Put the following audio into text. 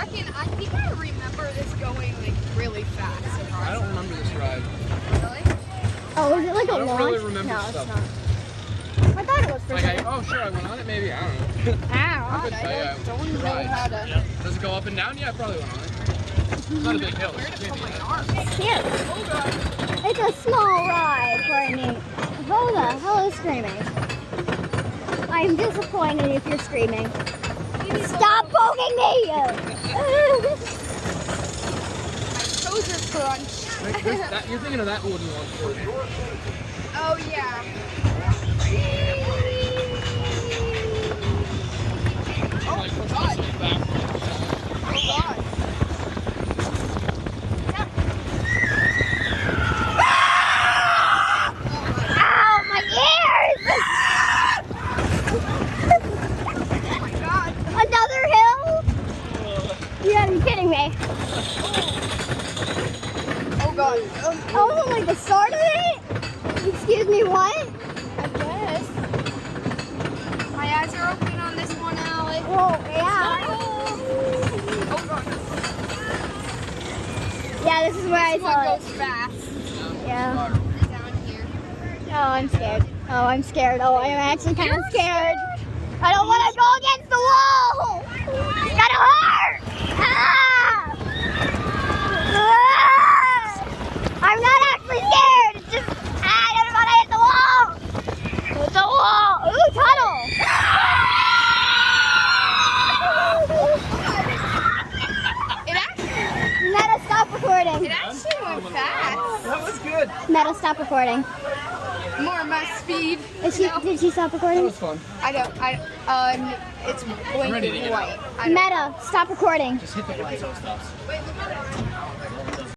I think I remember this going like really fast. I don't remember this ride. Really? Oh, is it like a I don't launch? really remember No, stuff. it's not. I thought it was for Like, something. oh sure, I went on it maybe. I don't know. Ow. I couldn't tell you. I don't know Ride. how to. Does it go up and down? Yeah, I probably went on it. It's not a big hill. Where to It's put maybe my that. arms? Here. It's a small ride, Courtney. Who the hell is screaming? I'm disappointed if you're screaming. Stop poking me! My toes are crunched. You're thinking of that wooden one for me. Oh yeah. Like, push myself back. Oh god. Ow, my ears! Oh my god. Another hill? You gotta be kidding me. Oh god. Oh, was it like the start of it? Excuse me, what? I guess. My eyes are open on this one, Alex. Well, yeah. Oh god. Yeah, this is where I This one saw goes it. fast. Yeah. Down here. Oh, I'm scared. Oh, I'm scared. Oh, I'm actually kind of scared. I don't want to go against the wall. It's gonna hurt. Ah! Ah! I'm not actually scared. It's just I don't want to hit the wall. It's a wall. Ooh, tunnel. It actually, Meta, stop recording. it actually went fast. That was good. Meta, stop recording. More my speed. Did she stop That recording? was fun. It's ready to blinking get white. I don't Meta, stop recording. Just hit the light so it stops.